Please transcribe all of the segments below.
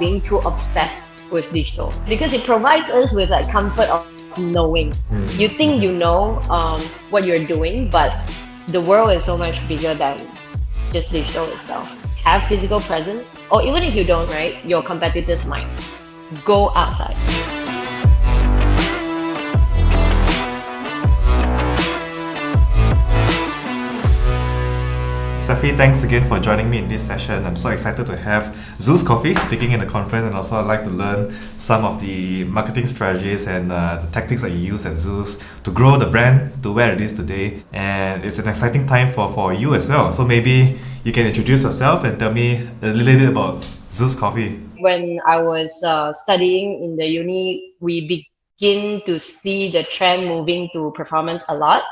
being too obsessed with digital because it provides us with like comfort of knowing. You think you know what you're doing, but the world is so much bigger than just digital itself. Have physical presence, or even if you don't, right, your competitors might go outside. Stephy, thanks again for joining me in this session. I'm so excited to have Zus Coffee speaking in the conference, and also I'd like to learn some of the marketing strategies and the tactics that you use at Zus to grow the brand to where it is today. And it's an exciting time for you as well. So maybe you can introduce yourself and tell me a little bit about Zus Coffee. When I was studying in the uni, we begin to see the trend moving to performance a lot.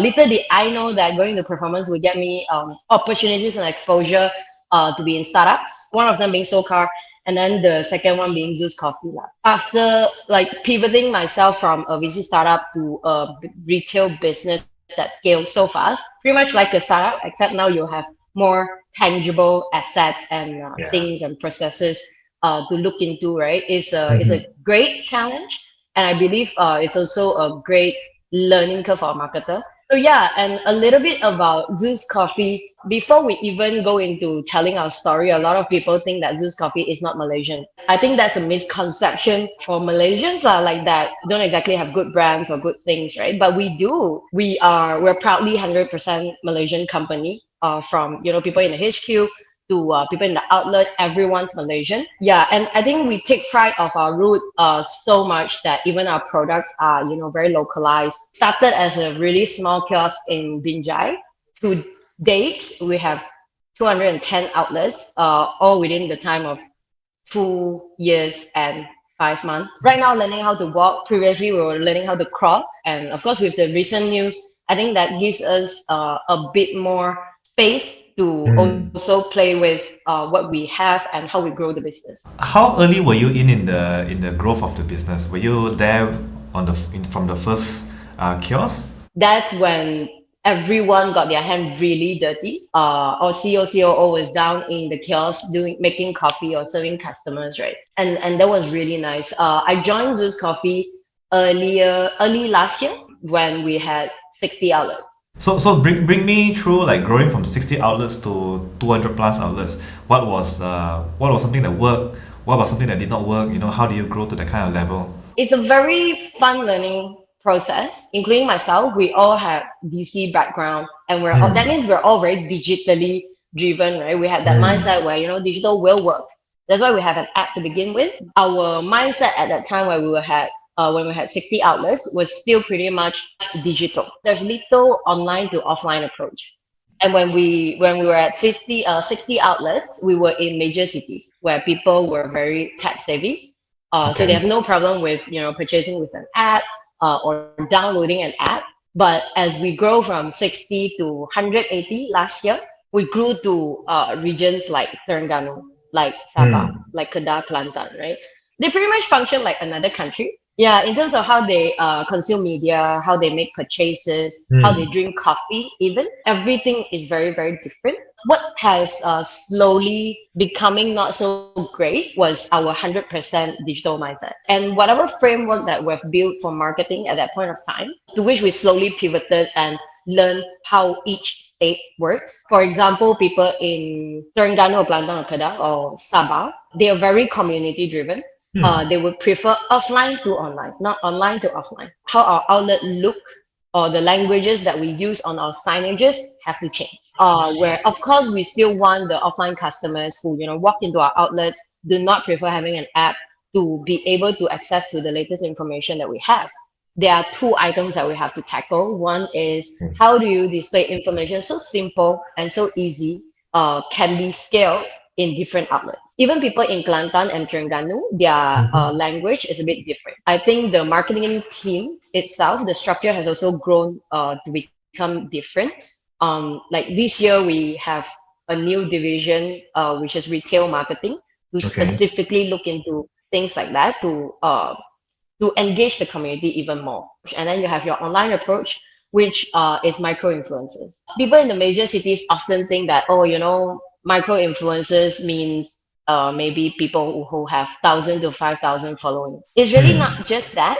Little did I know that going to performance would get me opportunities and exposure to be in startups. One of them being SoCar, and then the second one being Zus Coffee. After like pivoting myself from a VC startup to a retail business that scales so fast, pretty much like a startup, except now you have more tangible assets and things and processes to look into, right? It's a great challenge, and I believe it's also a great learning curve for a marketer. So yeah, and a little bit about Zus Coffee. Before we even go into telling our story, a lot of people think that Zus Coffee is not Malaysian. I think that's a misconception for Malaysians like that don't exactly have good brands or good things, right? But we do. We're proudly 100% Malaysian company. From people in the HQ to people in the outlet, everyone's Malaysian. Yeah, and I think we take pride of our root so much that even our products are very localized. Started as a really small kiosk in Binjai. To date, we have 210 outlets, all within the time of 2 years and 5 months. Right now, learning how to walk. Previously, we were learning how to crawl, and of course, with the recent news, I think that gives us a bit more space to also play with what we have and how we grow the business. How early were you in the growth of the business? Were you there from the first kiosk? That's when everyone got their hand really dirty. Our CEO, COO was down in the kiosk making coffee or serving customers, right? And that was really nice. I joined Zus Coffee early last year when we had 60 outlets. So bring me through like growing from 60 outlets to 200 plus outlets. What was something that worked? What was something that did not work? How do you grow to that kind of level? It's a very fun learning process, including myself. We all have VC background, and that means we're all very digitally driven, right? We had that mindset where digital will work. That's why we have an app to begin with. Our mindset at that time when we had 60 outlets was still pretty much digital. There's little online to offline approach. And when we were at 60 outlets, we were in major cities where people were very tech savvy. So they have no problem with purchasing with an app or downloading an app. But as we grow from 60 to 180 last year, we grew to regions like Terengganu, like Sabah, like Kedah, Kelantan, right? They pretty much function like another country. Yeah, in terms of how they consume media, how they make purchases, how they drink coffee, even everything is very, very different. What has slowly becoming not so great was our 100% digital mindset. And whatever framework that we've built for marketing at that point of time, to which we slowly pivoted and learned how each state works. For example, people in Terengganu or Kelantan or Kedah or Sabah, they are very community driven. They would prefer offline to online, not online to offline. How our outlet look or the languages that we use on our signages have to change. Where of course we still want the offline customers who walk into our outlets do not prefer having an app to be able to access to the latest information that we have. There are two items that we have to tackle. One is how do you display information so simple and so easy can be scaled in different outlets. Even people in Kelantan and Terengganu, their language is a bit different. I think the marketing team itself, the structure has also grown to become different. Like this year, we have a new division, which is retail marketing, to specifically look into things like that to engage the community even more. And then you have your online approach, which is micro influencers. People in the major cities often think that, micro influencers means maybe people who have 1,000 to 5,000 following. It's really not just that.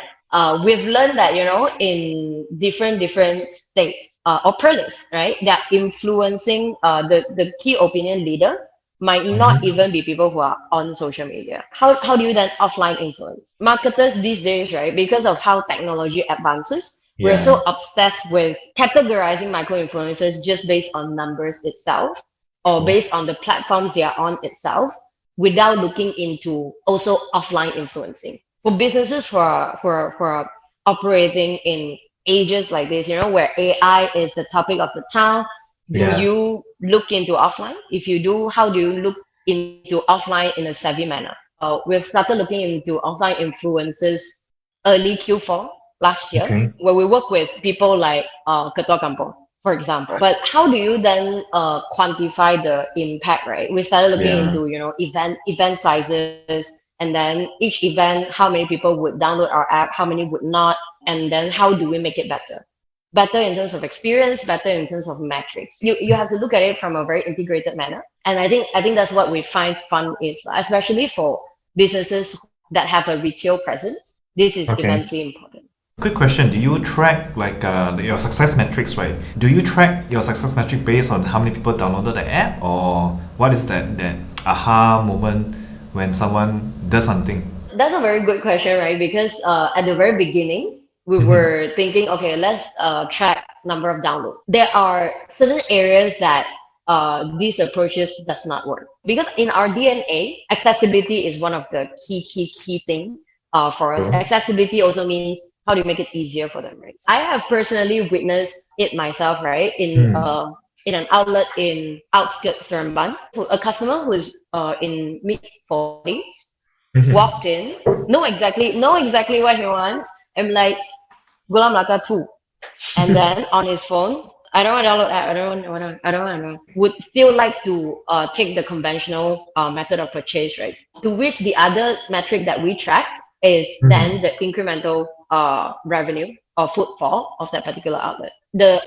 We've learned that, in different states or periods, right, that influencing the key opinion leader might not Mm-hmm. even be people who are on social media. How do you then offline influence? Marketers these days, right, because of how technology advances, we're Yeah. so obsessed with categorizing micro influencers just based on numbers itself or True. based on the platforms they are on itself without looking into also offline influencing. For businesses who are operating in ages like this, where AI is the topic of the town, do Yeah. you look into offline? If you do, how do you look into offline in a savvy manner? We've started looking into offline influences early Q4 last year, Okay. where we work with people like Ketua Kampung, for example. But how do you then quantify the impact, right? We started looking Yeah. into, event sizes, and then each event, how many people would download our app, how many would not, and then how do we make it better? Better in terms of experience, better in terms of metrics. You have to look at it from a very integrated manner. And I think that's what we find fun is, especially for businesses that have a retail presence. This is Okay. immensely important. Quick question: do you track your success metrics? Right? Do you track your success metric based on how many people downloaded the app, or what is that aha moment when someone does something? That's a very good question, right? Because at the very beginning, we Mm-hmm. were thinking, okay, let's track number of downloads. There are certain areas that these approaches does not work because in our DNA, accessibility is one of the key thing for us. True. Accessibility also means how do you make it easier for them, right? I have personally witnessed it myself, right? In an outlet in outskirts Seremban, a customer who's in mid 40s Mm-hmm. walked in, know exactly what he wants. I'm like, Gulam Laka too. And then on his phone, I don't want to download app. I don't want. Would still like to take the conventional method of purchase, right? To which the other metric that we track is then Mm-hmm. the incremental revenue or footfall of that particular outlet.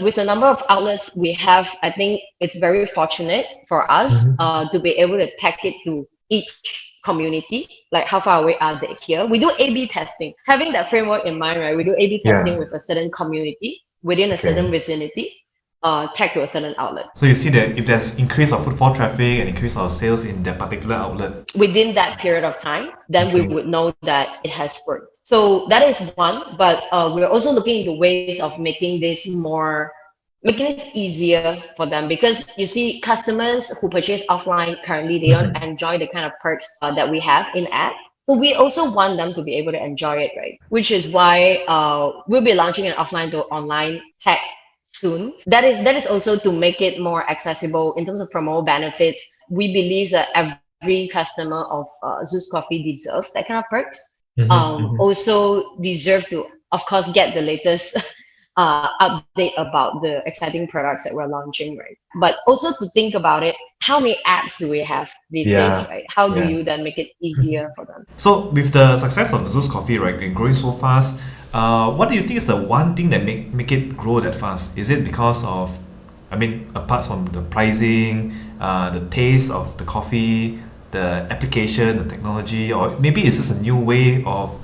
With the number of outlets we have, I think it's very fortunate for us Mm-hmm. to be able to tag it to each community, like how far away are they here. We do A/B testing. Having that framework in mind, right? We do A/B testing Yeah. with a certain community within a Okay. certain vicinity, tag to a certain outlet. So you see that if there's increase of footfall traffic and increase of sales in that particular outlet. Within that period of time, then we Okay. would know that it has worked. So that is one, but we're also looking into ways of making it easier for them because you see, customers who purchase offline currently they don't Mm-hmm. enjoy the kind of perks that we have in app. So we also want them to be able to enjoy it, right? Which is why we'll be launching an offline to online tag soon. That is also to make it more accessible in terms of promo benefits. We believe that every customer of Zus Coffee deserves that kind of perks. Mm-hmm. Mm-hmm. Also deserve to, of course, get the latest update about the exciting products that we're launching, right? But also to think about it, how many apps do we have these days, Yeah. right? How do Yeah. you then make it easier for them? So with the success of Zus Coffee, right, and growing so fast, what do you think is the one thing that make it grow that fast? Is it because of, I mean, apart from the pricing, the taste of the coffee, the application, the technology, or maybe it's just a new way of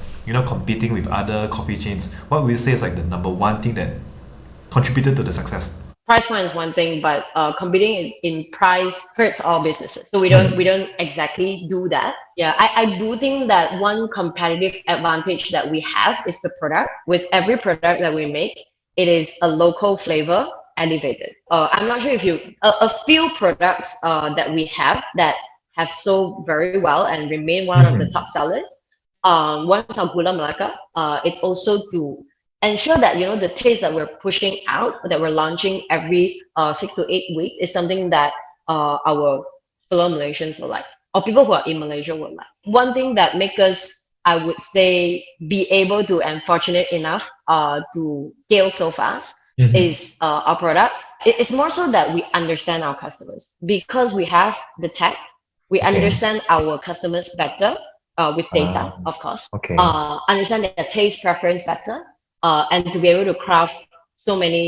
competing with other coffee chains? What would you say is like the number one thing that contributed to the success? Price point is one thing, but competing in price hurts all businesses. So we don't we Hmm. don't exactly do that. Yeah, I do think that one competitive advantage that we have is the product. With every product that we make, it is a local flavor elevated. I'm not sure if a few products that we have that have sold very well and remain one of the Hmm. top sellers. One is our Gula Melaka. It's also to ensure that the taste that we're pushing out, that we're launching every 6 to 8 weeks, is something that our fellow Malaysians will like, or people who are in Malaysia will like. One thing that make us, I would say, be able to and fortunate enough to scale so fast Hmm. is our product. It's more so that we understand our customers because we have the tech. We Okay. understand our customers better with data, Uh, of course. okay. Understand their taste preference better, and to be able to craft so many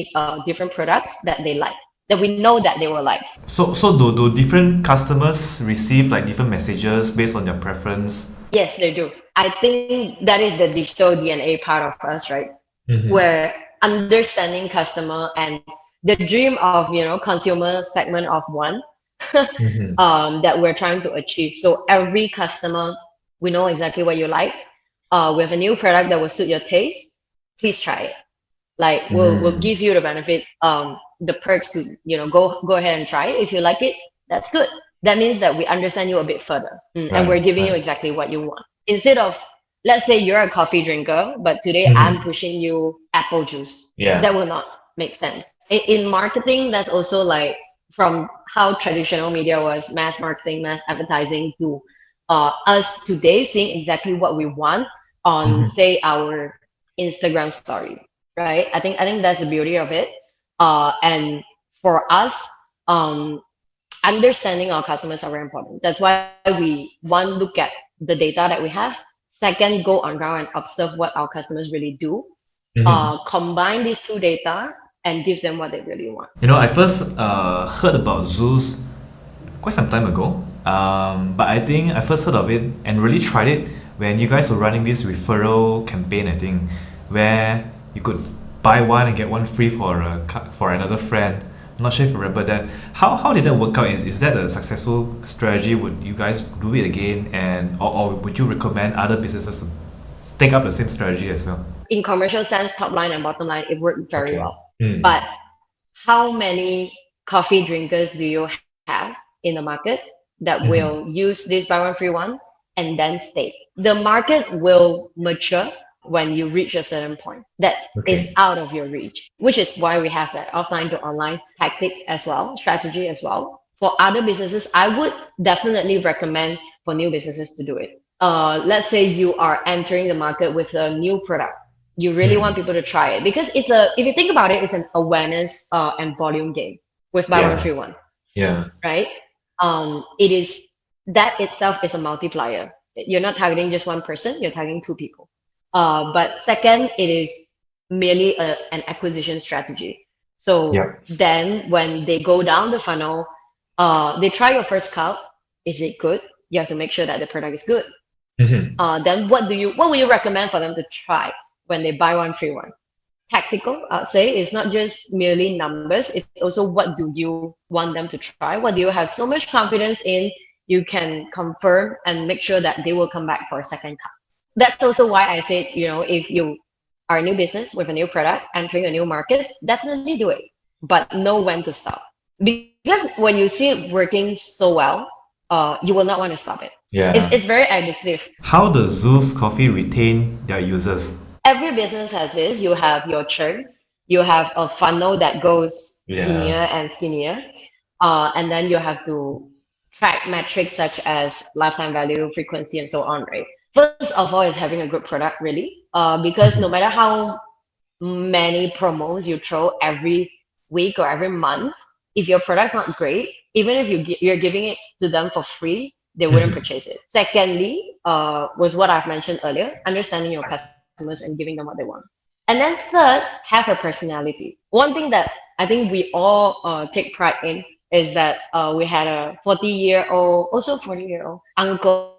different products that they like. that we know that they will like. So do different customers receive like different messages based on their preference? Yes, they do. I think that is the digital DNA part of us, right? Mm-hmm. Where understanding customer and the dream of, consumer segment of one Mm-hmm. that we're trying to achieve. So every customer, we know exactly what you like. We have a new product that will suit your taste. Please try it. Like we'll Mm-hmm. give you the benefit, the perks to, go ahead and try it. If you like it, that's good. That means that we understand you a bit further, and we're Right, giving you right. exactly what you want. Instead of, let's say you're a coffee drinker, but today I'm Mm-hmm. pushing you apple juice. Yeah. That will not make sense. In marketing, that's also like from how traditional media was, mass marketing, mass advertising, to us today seeing exactly what we want on, Mm-hmm. say, our Instagram story, right? I think that's the beauty of it. And for us, um, understanding our customers are very important. That's why we, one, look at the data that we have. Second, go on ground and observe what our customers really do. Mm-hmm. Combine these two data and give them what they really want. I first heard about Zeus quite some time ago. But I think I first heard of it and really tried it when you guys were running this referral campaign, I think, where you could buy one and get one free for another friend. I'm not sure if you remember that. How did that work out? Is that a successful strategy? Would you guys do it again, or would you recommend other businesses to take up the same strategy as well? In commercial sense, top line and bottom line, it worked very Okay. well. Mm. But how many coffee drinkers do you have in the market that Mm-hmm. will use this buy one free one and then stay? The market will mature when you reach a certain point that is Okay. out of your reach, which is why we have that offline to online tactic as well, strategy as well. For other businesses, I would definitely recommend for new businesses to do it. Let's say you are entering the market with a new product. You really want Mm. people to try it because if you think about it, it's an awareness and volume game with buy one Yeah. free one, Yeah. right? It is that itself is a multiplier. You're not targeting just one person, you're targeting two people. But second, it is merely an acquisition strategy. So Yep. then when they go down the funnel, they try your first cup. Is it good? You have to make sure that the product is good. Mm-hmm. Then what would you recommend for them to try when they buy one free one? Tactical, I'd say. It's not just merely numbers. It's also what do you want them to try? What do you have so much confidence in you can confirm and make sure that they will come back for a second cup. That's also why I said, if you are a new business with a new product, entering a new market, definitely do it. But know when to stop. Because when you see it working so well, you will not want to stop it. Yeah. It's very addictive. How does Zus Coffee retain their users? Every business has this. You have your churn, you have a funnel that goes Yeah. skinnier and skinnier, and then you have to track metrics such as lifetime value, frequency, and so on, right? First of all, is having a good product, really, because no Mhm. matter how many promos you throw every week or every month, if your product's not great, even if you're giving it to them for free, they wouldn't Mhm. purchase it. Secondly, was what I've mentioned earlier, understanding your customers and giving them what they want. And then third, have a personality. One thing that I think we all take pride in is that we had a 40-year-old, also 40-year-old uncle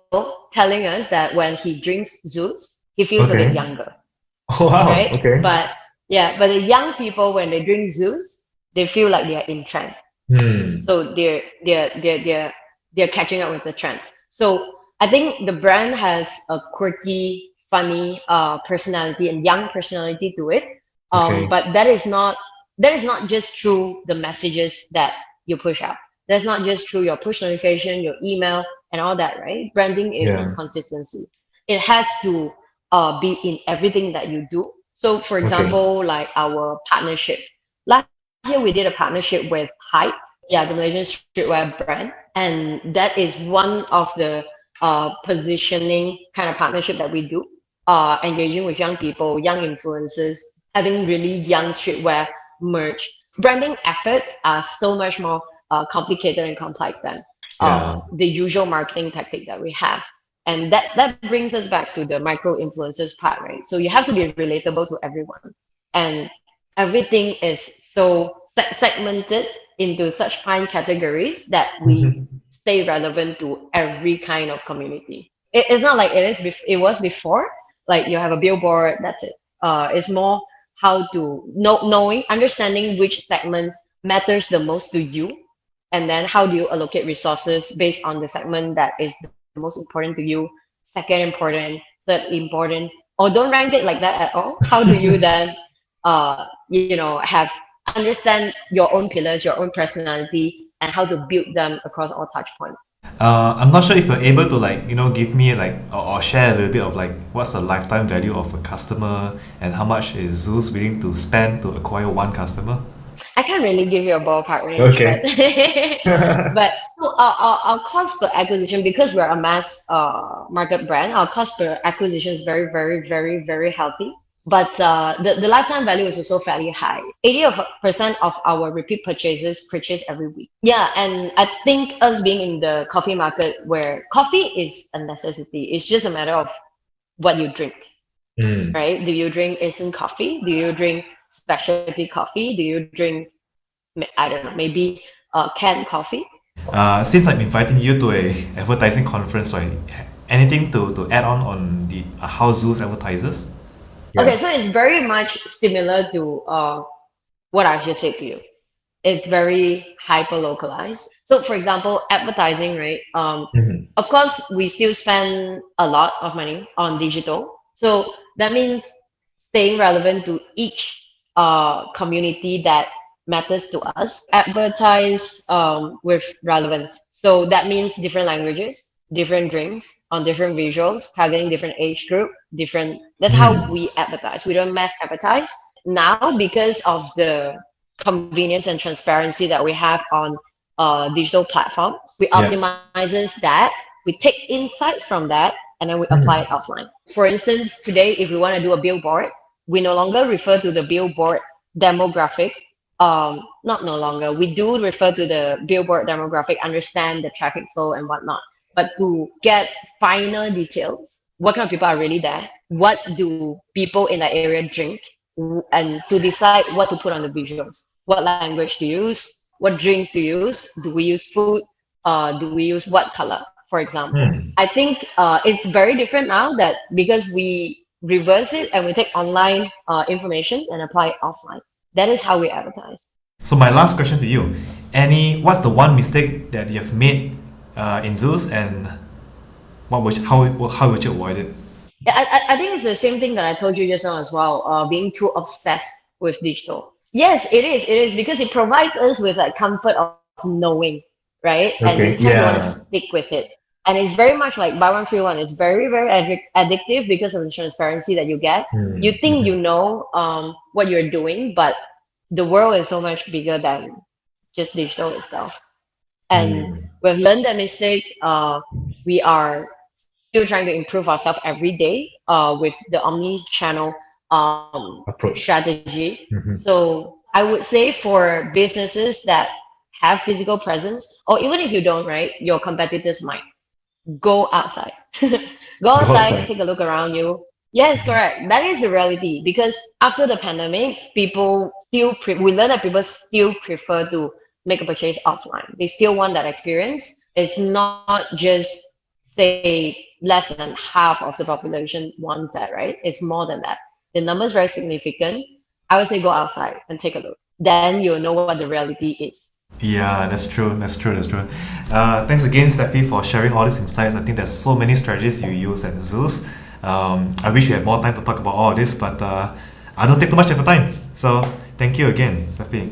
telling us that when he drinks Zeus, he feels a bit Okay. younger, Oh, wow. right? Okay. But yeah, but the young people when they drink Zeus, they feel like they're in trend. Hmm. So they're catching up with the trend. So I think the brand has a quirky, funny personality and young personality to it. Okay. But that is not just through the messages that you push out. That's not just through your push notification, your email, and all that, right? Branding is Yeah. consistency. It has to be in everything that you do. So, for Okay. example, like our partnership. Last year, we did a partnership with Hype, yeah, the Malaysian streetwear brand, and that is one of the positioning kind of partnership that we do. Engaging with young people, young influencers, having really young streetwear merch. Branding efforts are so much more complicated and complex than Yeah. the usual marketing tactic that we have. And that brings us back to the micro influencers part, right? So you have to be relatable to everyone. And everything is so segmented into such fine categories that we stay relevant to every kind of community. It's not like it was before, like you have a billboard, that's it. It's more how to knowing, understanding which segment matters the most to you, and then how do you allocate resources based on the segment that is the most important to you, second important, third important, or don't rank it like that at all. How do you then, have understand your own pillars, your own personality, and how to build them across all touch points? I'm not sure if you're able to give me or share a little bit of what's the lifetime value of a customer and how much is Zeus willing to spend to acquire one customer? I can't really give you a ballpark range, Okay. but so our cost per acquisition, because we're a mass market brand, our cost per acquisition is very, very, very, very healthy. But the lifetime value is also fairly high. 80% of our repeat purchases purchase every week. Yeah, and I think us being in the coffee market where coffee is a necessity, it's just a matter of what you drink, Mm. right? Do you drink instant coffee? Do you drink specialty coffee? Do you drink, I don't know, maybe canned coffee? Since I'm inviting you to a advertising conference, right? Anything to add on the how Zeus advertises? Okay, Yeah. so it's very much similar to what I've just said to you. It's very hyper localized. So, for example, advertising, right? Mhm. Of course, we still spend a lot of money on digital. So that means staying relevant to each community that matters to us. Advertise with relevance. So that means different languages, different drinks on different visuals, targeting different age group, different. That's how Mm. we advertise. We don't mass advertise now because of the convenience and transparency that we have on digital platforms. We Yeah. optimizes that. We take insights from that, and then we apply it Mm. offline. For instance, today, if we want to do a billboard, we no longer refer to the billboard demographic. Not no longer. We do refer to the billboard demographic, understand the traffic flow and whatnot. But to get finer details, what kind of people are really there? What do people in that area drink? And to decide what to put on the visuals. What language to use? What drinks to use? Do we use food? Do we use what color, for example? Mm. I think it's very different now that because we reverse it and we take online information and apply it offline. That is how we advertise. So my last question to you: what's the one mistake that you have made in Zeus, and how would you avoid it? Yeah, I think it's the same thing that I told you just now as well, being too obsessed with digital. Yes, it is. It is because it provides us with like comfort of knowing, right? And we Okay. tend to want to Yeah. stick with it. And it's very much like buy one, free one. It's very, very addictive because of the transparency that you get. You Mm. think you Mhm. know what you're doing, but the world is so much bigger than just digital itself. And Mm. we've learned that mistake. We are still trying to improve ourselves every day with the omni-channel Approach. strategy. Mhm. So I would say for businesses that have physical presence, or even if you don't, right, your competitors might go outside. Go Go outside, outside. take a look around you. Yes, correct. That is the reality because after the pandemic, we learn that people still prefer to make a purchase offline. They still want that experience. It's not just say less than half of the population wants that, right? It's more than that. The number is very significant. I would say go outside and take a look. Then you'll know what the reality is. Yeah, that's true. That's true. That's true. Thanks again, Steffi, for sharing all these insights. I think there's so many strategies you use at Zeus. I wish we had more time to talk about all of this, but I don't take too much of your time. So thank you again, Steffi.